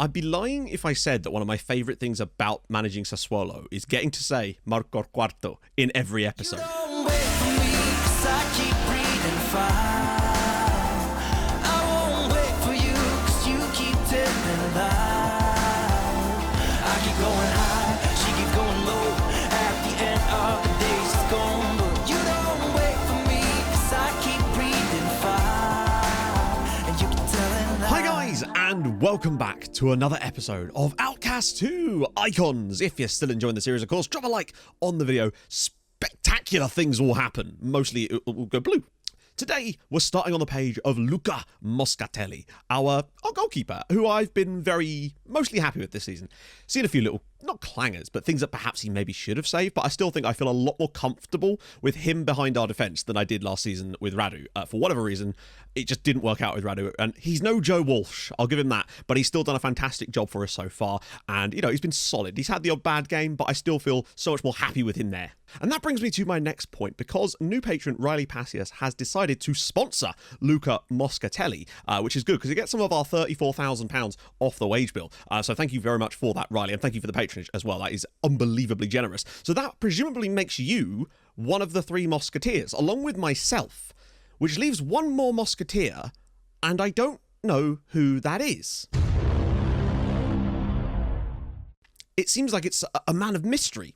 I'd be lying if I said that one of my favourite things about managing Sassuolo is getting to say Marco Quarto in every episode. And welcome back to another episode of Outcasts 2 Icons. If you're still enjoying the series, of course, drop a like on the video. Spectacular things will happen. Mostly it will go blue. Today, we're starting on the page of Luca Moscatelli, our goalkeeper, who I've been mostly happy with this season. Seen a few little, not clangers, but things that perhaps he maybe should have saved, but I still think I feel a lot more comfortable with him behind our defence than I did last season with Radu. For whatever reason, it just didn't work out with Radu, and he's no Joe Walsh, I'll give him that, but he's still done a fantastic job for us so far, and, you know, he's been solid. He's had the odd bad game, but I still feel so much more happy with him there. And that brings me to my next point, because new patron Riley Passius has decided to sponsor Luca Moscatelli, which is good, because it gets some of our £34,000 off the wage bill. So thank you very much for that, Riley, and thank you for the patronage as well. That is unbelievably generous. So that presumably makes you one of the three Mosketeers, along with myself, which leaves one more Mosketeer, and I don't know who that is. It seems like it's a man of mystery.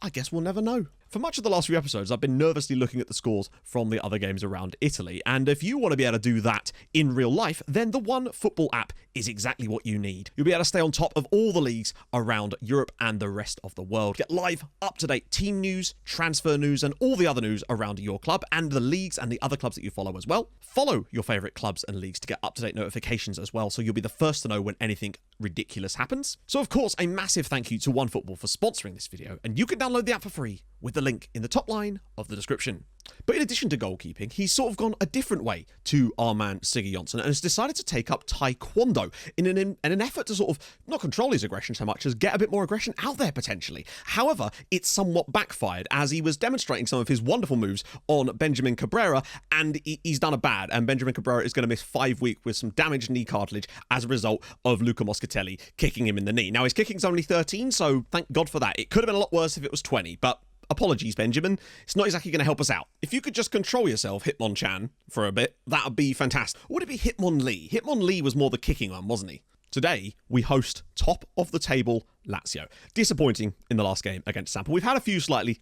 I guess we'll never know. For much of the last few episodes, I've been nervously looking at the scores from the other games around Italy, and if you want to be able to do that in real life, then the OneFootball app is exactly what you need. You'll be able to stay on top of all the leagues around Europe and the rest of the world. Get live, up-to-date team news, transfer news, and all the other news around your club and the leagues and the other clubs that you follow as well. Follow your favourite clubs and leagues to get up-to-date notifications as well, so you'll be the first to know when anything ridiculous happens. So of course, a massive thank you to OneFootball for sponsoring this video, and you can download the app for free with the link in the top line of the description. But in addition to goalkeeping, he's sort of gone a different way to our man Siggy Johnson and has decided to take up Taekwondo in an effort to sort of not control his aggression so much as get a bit more aggression out there potentially. However, it's somewhat backfired as he was demonstrating some of his wonderful moves on Benjamin Cabrera, and he's done a bad, and Benjamin Cabrera is going to miss 5 weeks with some damaged knee cartilage as a result of Luca Moscatelli kicking him in the knee. Now his kicking's only 13, so thank God for that. It could have been a lot worse if it was 20, but apologies, Benjamin. It's not exactly going to help us out. If you could just control yourself, Hitmonchan, for a bit, that would be fantastic. Or would it be Hitmonlee? Hitmonlee was more the kicking one, wasn't he? Today, we host top of the table Lazio. Disappointing in the last game against Sampa. We've had a few slightly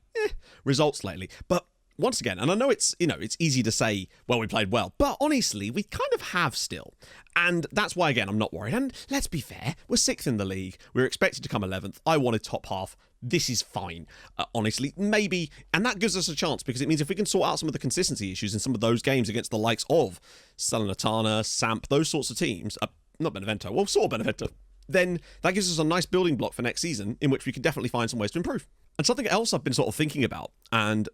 results lately, but once again, and I know it's easy to say, well, we played well, but honestly, we kind of have still. And that's why, again, I'm not worried. And let's be fair, we're 6th in the league. We're expected to come 11th. I wanted top half. This is fine, honestly. Maybe, and that gives us a chance because it means if we can sort out some of the consistency issues in some of those games against the likes of Salernitana, Samp, those sorts of teams, not Benevento, well, sort of Benevento, then that gives us a nice building block for next season in which we can definitely find some ways to improve. And something else I've been sort of thinking about, and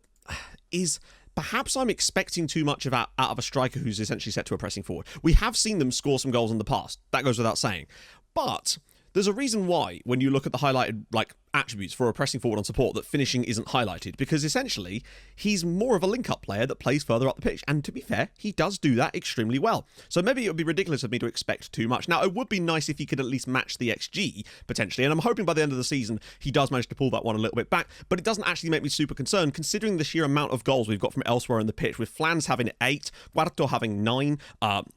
is perhaps I'm expecting too much out of a striker who's essentially set to a pressing forward. We have seen them score some goals in the past. That goes without saying. But there's a reason why, when you look at the highlighted attributes for a pressing forward on support, that finishing isn't highlighted, because essentially he's more of a link-up player that plays further up the pitch, and to be fair, he does do that extremely well. So maybe it would be ridiculous of me to expect too much. Now, it would be nice if he could at least match the XG, potentially, and I'm hoping by the end of the season he does manage to pull that one a little bit back, but it doesn't actually make me super concerned, considering the sheer amount of goals we've got from elsewhere in the pitch, with Flans having 8, Guardo having 9,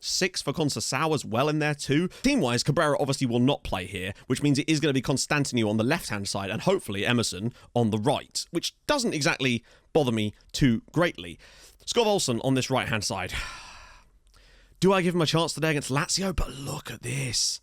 6 for Conceição as well in there too. Team-wise, Cabrera obviously will not play here, which means it is going to be Constantino on the left-hand side, and hopefully Emerson on the right, which doesn't exactly bother me too greatly. Scott Olsen on this right-hand side. Do I give him a chance today against Lazio? But look at this.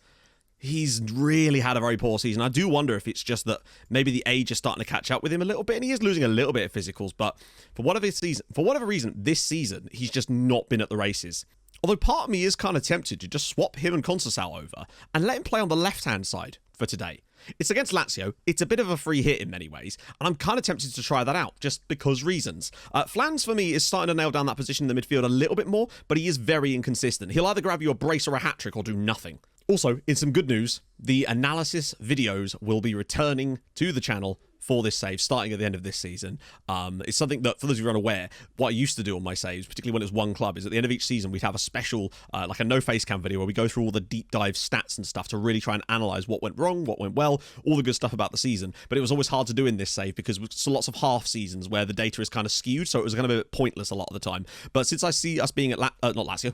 He's really had a very poor season. I do wonder if it's just that maybe the age is starting to catch up with him a little bit, and he is losing a little bit of physicals, but for whatever reason, this season, he's just not been at the races. Although part of me is kind of tempted to just swap him and Conceição over and let him play on the left-hand side for today. It's against Lazio. It's a bit of a free hit in many ways, and I'm kind of tempted to try that out, just because reasons. Flans, for me, is starting to nail down that position in the midfield a little bit more, but he is very inconsistent. He'll either grab you a brace or a hat-trick or do nothing. Also, in some good news, the analysis videos will be returning to the channel for this save starting at the end of this season. It's something that, for those of you who are unaware, what I used to do on my saves, particularly when it was one club, is at the end of each season we'd have a special, like a no face cam video where we go through all the deep dive stats and stuff to really try and analyse what went wrong, what went well, all the good stuff about the season. But it was always hard to do in this save because it's lots of half seasons where the data is kind of skewed, so it was kind of a bit pointless a lot of the time. But since I see us being at not Lazio,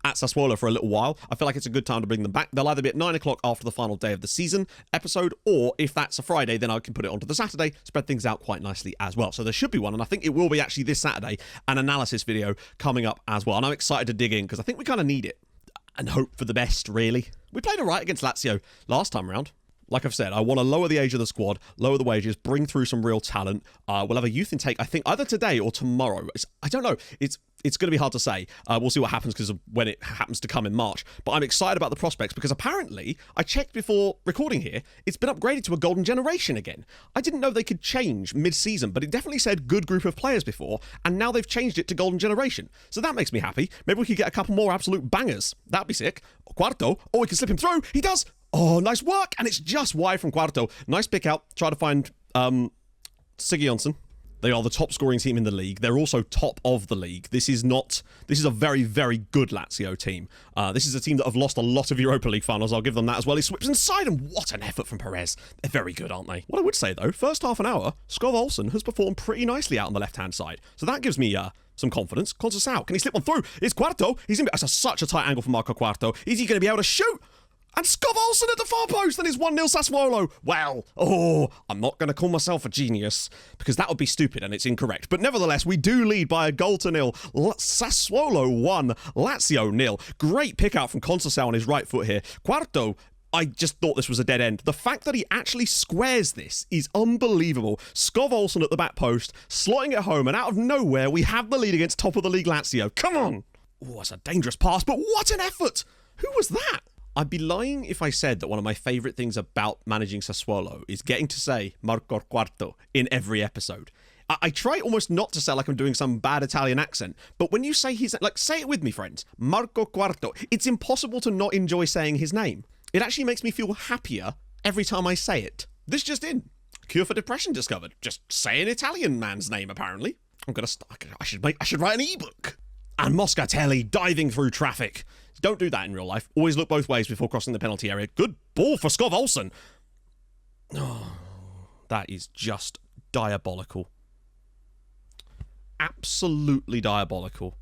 at Sassuolo for a little while, I feel like it's a good time to bring them back. They'll either be at 9 o'clock after the final day of the season episode, or if that's a Friday, then I can put it onto the Saturday, spread things out quite nicely as well. So there should be one, and I think it will be actually this Saturday, an analysis video coming up as well. And I'm excited to dig in because I think we kind of need it and hope for the best, really. We played all right against Lazio last time round. Like I've said, I want to lower the age of the squad, lower the wages, bring through some real talent. We'll have a youth intake, I think, either today or tomorrow. I don't know. It's going to be hard to say. We'll see what happens because of when it happens to come in March. But I'm excited about the prospects because apparently, I checked before recording here, it's been upgraded to a golden generation again. I didn't know they could change mid-season, but it definitely said good group of players before, and now they've changed it to golden generation. So that makes me happy. Maybe we could get a couple more absolute bangers. That'd be sick. Quarto. Oh, we can slip him through. He does. Oh, nice work. And it's just wide from Quarto. Nice pick out. Try to find Sigurdsson. They are the top scoring team in the league. They're also top of the league. This is a very, very good Lazio team. This is a team that have lost a lot of Europa League finals. I'll give them that as well. He slips inside, and what an effort from Perez. They're very good, aren't they? What I would say, though, first half an hour, Skov Olsen has performed pretty nicely out on the left-hand side. So that gives me some confidence. Conceição, can he slip one through? It's Quarto. That's such a tight angle for Marco Quarto. Is he going to be able to shoot? And Skov Olsen at the far post, and it's 1-0 Sassuolo. Well, I'm not going to call myself a genius, because that would be stupid and it's incorrect. But nevertheless, we do lead by 1-0. Sassuolo 1, Lazio 0. Great pick out from Conceição on his right foot here. Quarto, I just thought this was a dead end. The fact that he actually squares this is unbelievable. Skov Olsen at the back post, slotting it home, and out of nowhere, we have the lead against top of the league Lazio. Come on! Oh, that's a dangerous pass, but what an effort! Who was that? I'd be lying if I said that one of my favourite things about managing Sassuolo is getting to say Marco Quarto in every episode. I try almost not to sound like I'm doing some bad Italian accent, but when you say say it with me, friends. Marco Quarto. It's impossible to not enjoy saying his name. It actually makes me feel happier every time I say it. This just in. Cure for depression discovered. Just say an Italian man's name, apparently. I should write an ebook. And Moscatelli diving through traffic. Don't do that in real life. Always look both ways before crossing the penalty area. Good ball for Skov Olsen. Oh, that is just diabolical. Absolutely diabolical.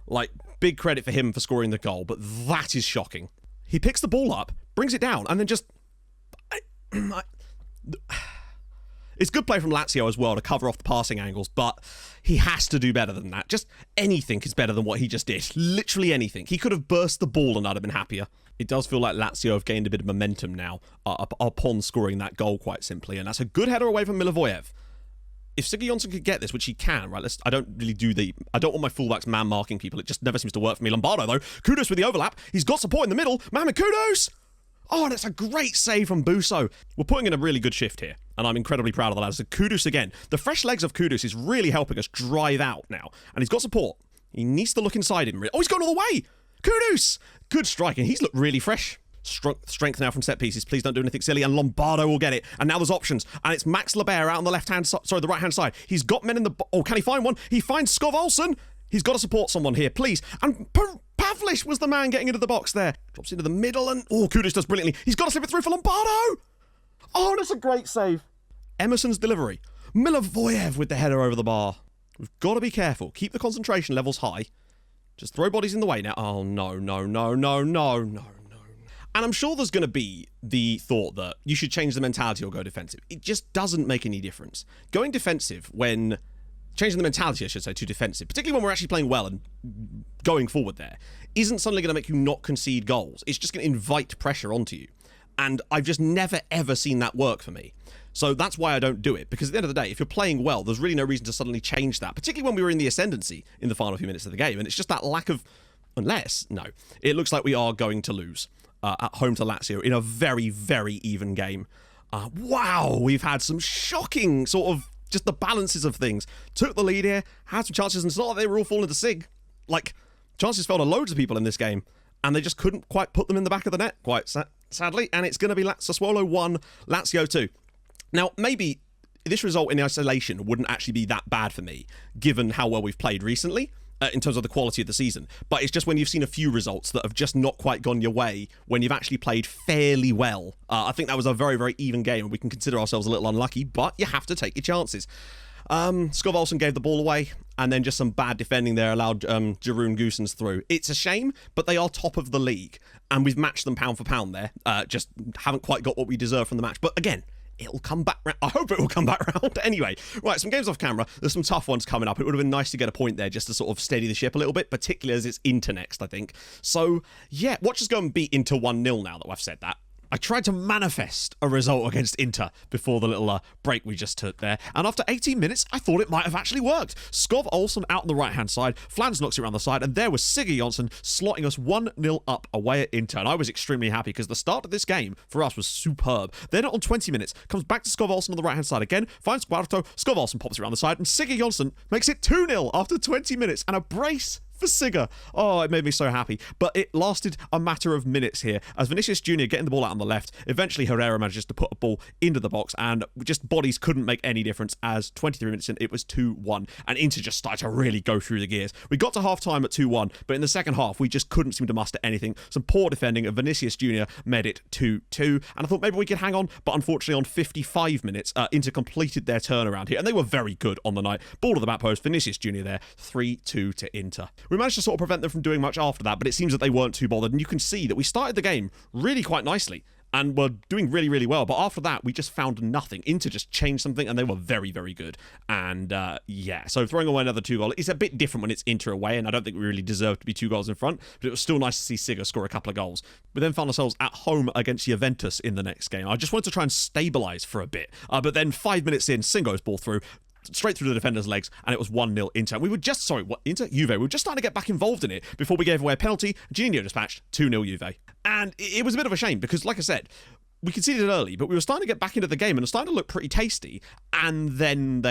Like, big credit for him for scoring the goal, but that is shocking. He picks the ball up, brings it down, and then just... It's good play from Lazio as well to cover off the passing angles, but he has to do better than that. Just anything is better than what he just did. Literally anything. He could have burst the ball and I'd have been happier. It does feel like Lazio have gained a bit of momentum now upon scoring that goal, quite simply, and that's a good header away from Milivojev. If Sigurdsson could get this, which he can, right? I don't want my fullbacks man-marking people. It just never seems to work for me. Lombardo, though. Kudus with the overlap. He's got support in the middle. Mohamed Kudus! Oh, that's a great save from Busso. We're putting in a really good shift here, and I'm incredibly proud of the lads. So Kudus again. The fresh legs of Kudus is really helping us drive out now, and he's got support. He needs to look inside him. Oh, he's gone all the way! Kudus! Good striking. He's looked really fresh. Strength now from set pieces. Please don't do anything silly, and Lombardo will get it. And now there's options, and it's Max Lebert out on the the right-hand side. He's got men in the... Oh, can he find one? He finds Skov Olsen. He's got to support someone here, please. And Pavlish was the man getting into the box there. Drops into the middle and... Oh, Kudus does brilliantly. He's got to slip it through for Lombardo. Oh, that's a great save. Emerson's delivery. Milivojev with the header over the bar. We've got to be careful. Keep the concentration levels high. Just throw bodies in the way now. Oh, no. And I'm sure there's going to be the thought that you should change the mentality or go defensive. It just doesn't make any difference. Going defensive when... Changing the mentality, I should say, to defensive, particularly when we're actually playing well and going forward there, isn't suddenly going to make you not concede goals. It's just going to invite pressure onto you. And I've just never, ever seen that work for me. So that's why I don't do it. Because at the end of the day, if you're playing well, there's really no reason to suddenly change that, particularly when we were in the ascendancy in the final few minutes of the game. And it's just that lack of... No. It looks like we are going to lose at home to Lazio in a very, very even game. Wow, we've had some shocking sort of... Just the balances of things. Took the lead here, had some chances, and it's not like they were all falling to Sig. Like, chances fell to loads of people in this game, and they just couldn't quite put them in the back of the net, quite sadly, and it's going to be Sassuolo 1, Lazio 2. Now, maybe this result in isolation wouldn't actually be that bad for me, given how well we've played recently. In terms of the quality of the season. But it's just when you've seen a few results that have just not quite gone your way, when you've actually played fairly well. I think that was a very, very even game, and we can consider ourselves a little unlucky, but you have to take your chances. Skov Olsen gave the ball away, and then just some bad defending there allowed Jeroen Goossens through. It's a shame, but they are top of the league, and we've matched them pound for pound there. Just haven't quite got what we deserve from the match. But again, it'll come back round. I hope it will come back round. Anyway, right, some games off camera. There's some tough ones coming up. It would have been nice to get a point there just to sort of steady the ship a little bit, particularly as it's Inter next, I think. So, yeah, watch us go and beat Inter 1-0 now that I've said that. I tried to manifest a result against Inter before the little break we just took there, and after 18 minutes, I thought it might have actually worked. Skov Olsen out on the right-hand side, Flans knocks it around the side, and there was Sigurd Jonsson slotting us 1-0 up away at Inter, and I was extremely happy because the start of this game for us was superb. Then on 20 minutes, comes back to Skov Olsen on the right-hand side again, finds Guarto, Skov Olsen pops it around the side, and Sigurd Jonsson makes it 2-0 after 20 minutes, and a brace for Sigga. Oh, it made me so happy. But it lasted a matter of minutes here as Vinicius Jr. getting the ball out on the left. Eventually, Herrera manages to put a ball into the box, and just bodies couldn't make any difference as 23 minutes in, it was 2-1. And Inter just started to really go through the gears. We got to half-time at 2-1, but in the second half, we just couldn't seem to muster anything. Some poor defending, and Vinicius Jr. made it 2-2. And I thought maybe we could hang on, but unfortunately, on 55 minutes, Inter completed their turnaround here, and they were very good on the night. Ball to the back post, Vinicius Jr. there, 3-2 to Inter. We managed to sort of prevent them from doing much after that, but it seems that they weren't too bothered, and you can see that we started the game really quite nicely and were doing really, really well, but after that, we just found nothing. Inter just changed something, and they were very, very good. And, yeah, so throwing away another 2 goal, it's a bit different when it's Inter away, and I don't think we really deserve to be 2 goals in front, but it was still nice to see Sigga score a couple of goals. We then found ourselves at home against Juventus in the next game. I just wanted to try and stabilise for a bit, but then 5 minutes in, Singo's ball through, straight through the defender's legs, and it was 1-0 Inter. We were just, Inter? Juve. We were just starting to get back involved in it before we gave away a penalty. Gino dispatched 2-0 Juve. And it was a bit of a shame because, like I said, we conceded early, but we were starting to get back into the game and it was starting to look pretty tasty. And then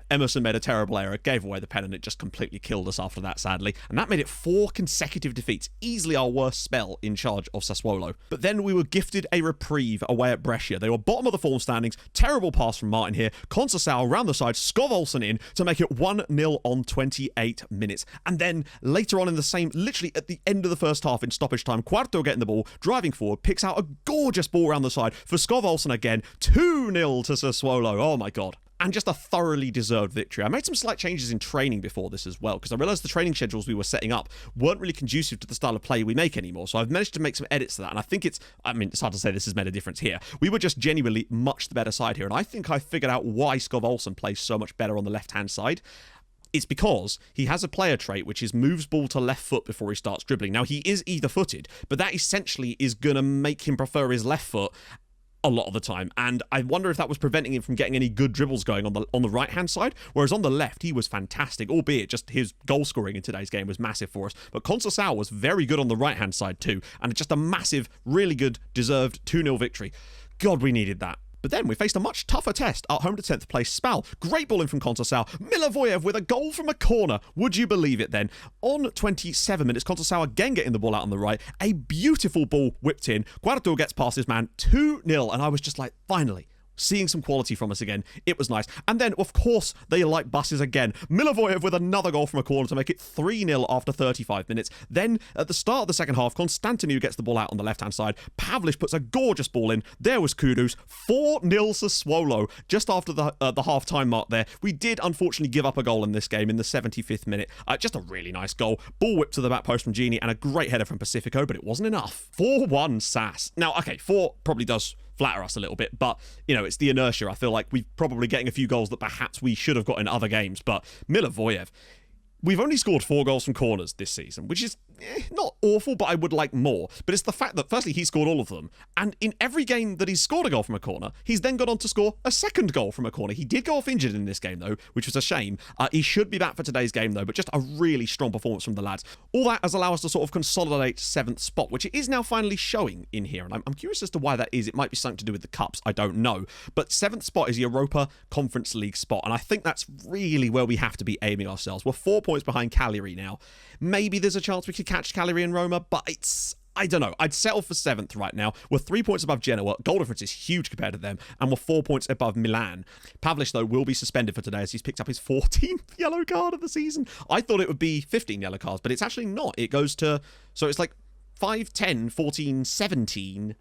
Emerson made a terrible error, gave away the pen, and it just completely killed us after that, sadly. And that made it 4 consecutive defeats, easily our worst spell in charge of Sassuolo. But then we were gifted a reprieve away at Brescia. They were bottom of the form standings, terrible pass from Martin here, Conceição around the side, Skov Olsen in to make it 1-0 on 28 minutes. And then later on in the same, literally at the end of the first half in stoppage time, Quarto getting the ball, driving forward, picks out a gorgeous ball around the side for Skov Olsen again, 2-0 to Sassuolo. Oh my god. And just a thoroughly deserved victory. I made some slight changes in training before this as well, because I realised the training schedules we were setting up weren't really conducive to the style of play we make anymore. So I've managed to make some edits to that, and I think it's hard to say this has made a difference here. We were just genuinely much the better side here, and I think I figured out why Skov Olsen plays so much better on the left-hand side. It's because he has a player trait which is moves ball to left foot before he starts dribbling. Now, he is either-footed, but that essentially is going to make him prefer his left foot a lot of the time, and I wonder if that was preventing him from getting any good dribbles going on the right-hand side, whereas on the left, he was fantastic, albeit just his goal scoring in today's game was massive for us. But Conceição was very good on the right-hand side too, and just a massive, really good, deserved 2-0 victory. God, we needed that. But then we faced a much tougher test at home to 10th place Spal. Great ball in from Conceição. Milivojev with a goal from a corner. Would you believe it then? On 27 minutes, Conceição again getting the ball out on the right. A beautiful ball whipped in. Guardo gets past his man 2-0. And I was just like, finally, seeing some quality from us again. It was nice. And then, of course, they like buses again. Milivojev with another goal from a corner to make it 3-0 after 35 minutes. Then, at the start of the second half, Constantinu gets the ball out on the left-hand side. Pavlich puts a gorgeous ball in. There was Kudus. 4-0 Sassuolo just after the half-time mark there. We did, unfortunately, give up a goal in this game in the 75th minute. Just a really nice goal. Ball whipped to the back post from Gini and a great header from Pacifico, but it wasn't enough. 4-1 Sas. Now, okay, 4 probably does flatter us a little bit, but it's the inertia. I feel like we're probably getting a few goals that perhaps we should have got in other games, but Milivojev, we've only scored 4 goals from corners this season, which is not awful, but I would like more. But it's the fact that, firstly, he scored all of them, and in every game that he's scored a goal from a corner, he's then gone on to score a second goal from a corner. He did go off injured in this game, though, which was a shame. He should be back for today's game, though, but just a really strong performance from the lads. All that has allowed us to sort of consolidate 7th spot, which it is now finally showing in here, and I'm curious as to why that is. It might be something to do with the cups, I don't know. But 7th spot is the Europa Conference League spot, and I think that's really where we have to be aiming ourselves. We're 4 points behind Cagliari now. Maybe there's a chance we could catch Cagliari and Roma, but I don't know. I'd settle for 7th right now. We're 3 points above Genoa. Goal difference is huge compared to them. And we're 4 points above Milan. Pavlich, though, will be suspended for today as he's picked up his 14th yellow card of the season. I thought it would be 15 yellow cards, but it's actually not. It goes to... So it's like 5, 10, 14, 17...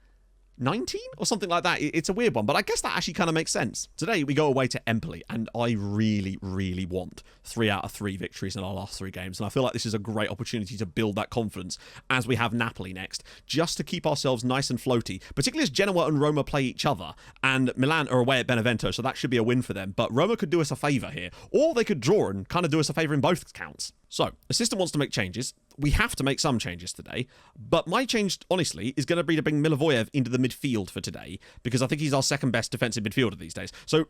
19 or something like that. It's a weird one, but I guess that actually kind of makes sense. Today we go away to Empoli, and I really want 3 out of 3 victories in our last 3 games, and I feel like this is a great opportunity to build that confidence as we have Napoli next, just to keep ourselves nice and floaty, particularly as Genoa and Roma play each other, and Milan are away at Benevento, so that should be a win for them, but Roma could do us a favour here, or they could draw and kind of do us a favour in both counts. So, the system wants to make changes. We have to make some changes today, but my change, honestly, is going to be to bring Milivojev into the midfield for today, because I think he's our second best defensive midfielder these days. So,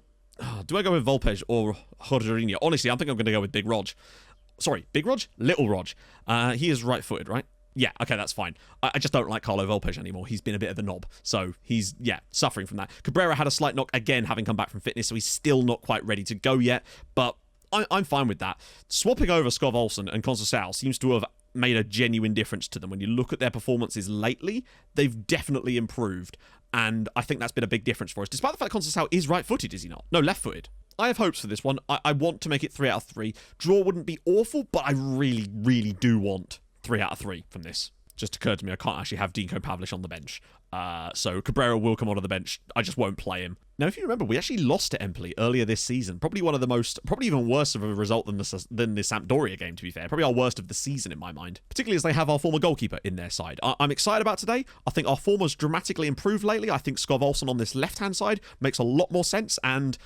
do I go with Volpej or Jorginho? Honestly, I think I'm going to go with Big Rog. Sorry, Big Rog? Little Rog. He is right-footed, right? Yeah, okay, that's fine. I just don't like Carlo Volpej anymore. He's been a bit of a knob, so he's, suffering from that. Cabrera had a slight knock, again, having come back from fitness, so he's still not quite ready to go yet, but I'm fine with that. Swapping over Skov Olsen and Conceição seems to have made a genuine difference to them. When you look at their performances lately, they've definitely improved, and I think that's been a big difference for us, despite the fact Conceição is right-footed, is he not? No, left-footed. I have hopes for this one. I want to make it 3 out of 3. Draw wouldn't be awful, but I really do want 3 out of 3 from this. Just occurred to me I can't actually have Dinko Pavlich on the bench. So Cabrera will come onto the bench. I just won't play him. Now, if you remember, we actually lost to Empoli earlier this season. Probably one of the most, probably even worse of a result than the Sampdoria game, to be fair. Probably our worst of the season in my mind. Particularly as they have our former goalkeeper in their side. I'm excited about today. I think our form has dramatically improved lately. I think Skov Olsen on this left-hand side makes a lot more sense, and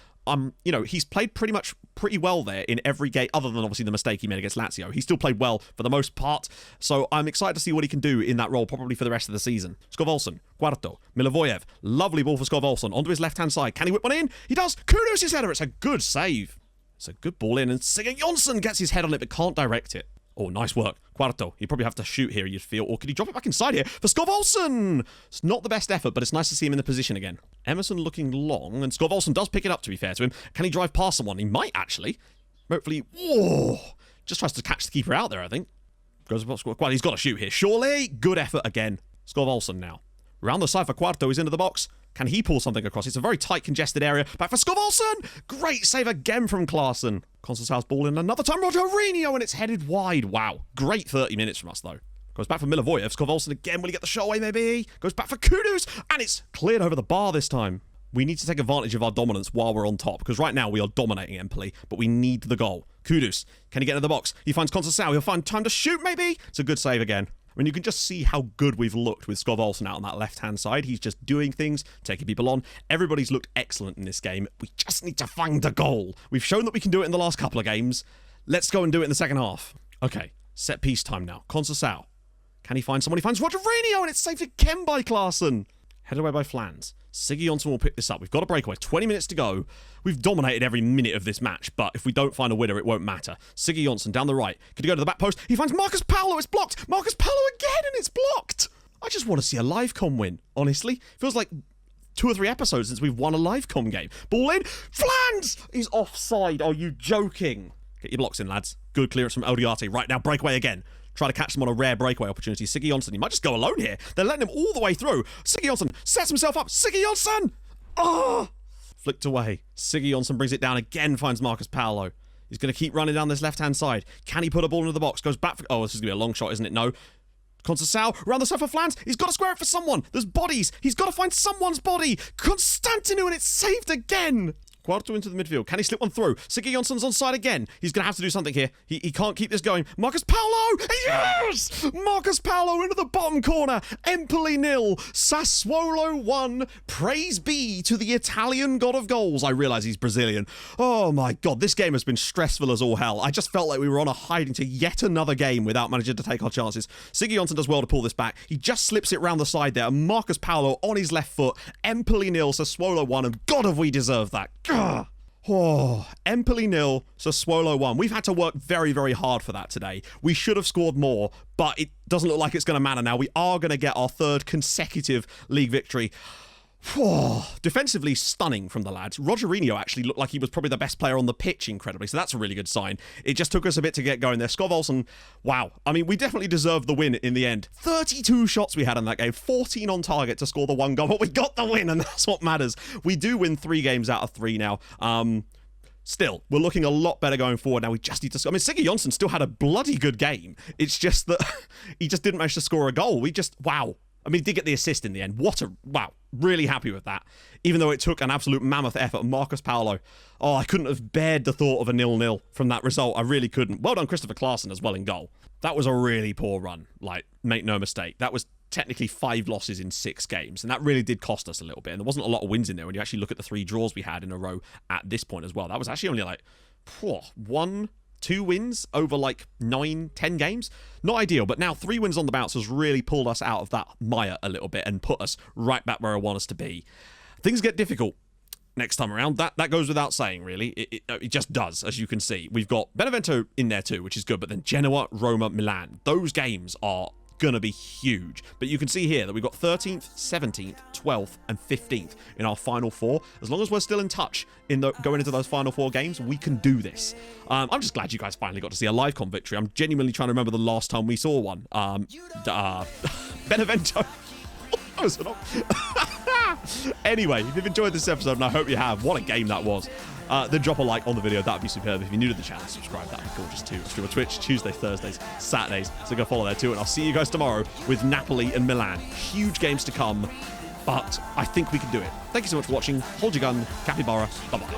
he's played pretty well there in every game, other than obviously the mistake he made against Lazio. He still played well for the most part, so I'm excited to see what he can do in that role, probably for the rest of the season. Skov Olsen, Quarto, Milivojev, lovely ball for Skov Olsen, onto his left-hand side. Can he whip one in? He does! Kudos his header! It's a good save. It's a good ball in, and SecondYellowCard gets his head on it, but can't direct it. Oh, nice work. Quarto, he'd probably have to shoot here, you'd feel. Or could he drop it back inside here for Skov Olsen? It's not the best effort, but it's nice to see him in the position again. Emerson looking long, and Skov Olsen does pick it up, to be fair to him. Can he drive past someone? He might, actually. Hopefully. Whoa! Just tries to catch the keeper out there, I think. Goes well, he's got to shoot here. Surely. Good effort again. Skov Olsen now. Round the side for Quarto, he's into the box. Can he pull something across? It's a very tight, congested area. Back for Skov Olsen! Great save again from Klaassen. Conceição's ball in another time. Jorginho, and it's headed wide. Wow. Great 30 minutes from us, though. Goes back for Milivojev. Skov Olsen again. Will he get the shot away, maybe? Goes back for Kudus, and it's cleared over the bar this time. We need to take advantage of our dominance while we're on top, because right now we are dominating Empoli, but we need the goal. Kudus, can he get into the box? He finds Conceição. He'll find time to shoot, maybe? It's a good save again. I mean, you can just see how good we've looked with Skov Olsen out on that left-hand side. He's just doing things, taking people on. Everybody's looked excellent in this game. We just need to find a goal. We've shown that we can do it in the last couple of games. Let's go and do it in the second half. Okay, set piece time now. Conceição. Can he find someone? He finds Jorginho, and it's saved again by Klaassen. Headed away by Flans. SecondYellowCard will pick this up. We've got a breakaway. 20 minutes to go. We've dominated every minute of this match, but if we don't find a winner, it won't matter. SecondYellowCard down the right. Could he go to the back post? He finds Marcus Paulo. It's blocked. Marcus Paulo again, and it's blocked. I just want to see a live com win, honestly. Feels like 2 or 3 episodes since we've won a live com game. Ball in. Flans! He's offside. Are you joking? Get your blocks in, lads. Good clearance from Odiarte. Right now, breakaway again. Try to catch them on a rare breakaway opportunity. SecondYellowCard, he might just go alone here. They're letting him all the way through. SecondYellowCard sets himself up. SecondYellowCard! Oh! Flicked away. SecondYellowCard brings it down again, finds Marcus Paulo. He's going to keep running down this left-hand side. Can he put a ball into the box? Goes back for... Oh, this is going to be a long shot, isn't it? No. Conceição, around the side for Flans. He's got to square it for someone. There's bodies. He's got to find someone's body. Constantinu, and it's saved again. Quarto into the midfield. Can he slip one through? SecondYellowCard's on side again. He's going to have to do something here. He can't keep this going. Marcus Paulo! Yes! Marcus Paulo into the bottom corner. Empoli 0. Sassuolo 1. Praise be to the Italian god of goals. I realise he's Brazilian. Oh my god, this game has been stressful as all hell. I just felt like we were on a hiding to yet another game without managing to take our chances. SecondYellowCard does well to pull this back. He just slips it round the side there. Marcus Paulo on his left foot. Empoli 0. Sassuolo 1. And god have we deserved that. Oh, Empoli 0, Sassuolo 1. We've had to work very, very hard for that today. We should have scored more, but it doesn't look like it's going to matter now. We are going to get our 3rd consecutive league victory. Defensively stunning from the lads. Rogerino actually looked like he was probably the best player on the pitch, incredibly, so that's a really good sign. It just took us a bit to get going there. Skov Olsen, wow. I mean, we definitely deserved the win in the end. 32 shots we had in that game, 14 on target to score the 1 goal, but we got the win, and that's what matters. We do win 3 games out of 3 now. Still, we're looking a lot better going forward now. We just need to... I mean, Sigurd Jonsson still had a bloody good game. It's just that he just didn't manage to score a goal. Wow. I mean, he did get the assist in the end. Wow. Really happy with that. Even though it took an absolute mammoth effort of Marcus Paolo. Oh, I couldn't have bared the thought of a 0-0 from that result. I really couldn't. Well done, Christopher Klaassen, as well in goal. That was a really poor run. Like, make no mistake. That was technically 5 losses in 6 games, and that really did cost us a little bit. And there wasn't a lot of wins in there when you actually look at the 3 draws we had in a row at this point as well. That was actually only like 2 wins over like 9-10 games. Not ideal, but now 3 wins on the bounce has really pulled us out of that mire a little bit and put us right back where I want us to be. Things get difficult next time around. That goes without saying, really. It just does, as you can see. We've got Benevento in there too, which is good, but then Genoa, Roma, Milan. Those games are going to be huge. But you can see here that we've got 13th, 17th, 12th, and 15th in our final 4. As long as we're still in touch going into those final 4 games, we can do this. I'm just glad you guys finally got to see a live con victory. I'm genuinely trying to remember the last time we saw one. Benevento. Anyway, if you've enjoyed this episode, and I hope you have, what a game that was. Then drop a like on the video. That would be superb. If you're new to the channel, subscribe. That would be gorgeous too. I stream on Twitch Tuesdays, Thursdays, Saturdays, so go follow there too. And I'll see you guys tomorrow with Napoli and Milan. Huge games to come, but I think we can do it. Thank you so much for watching. Hold your gun. Capybara. Bye-bye.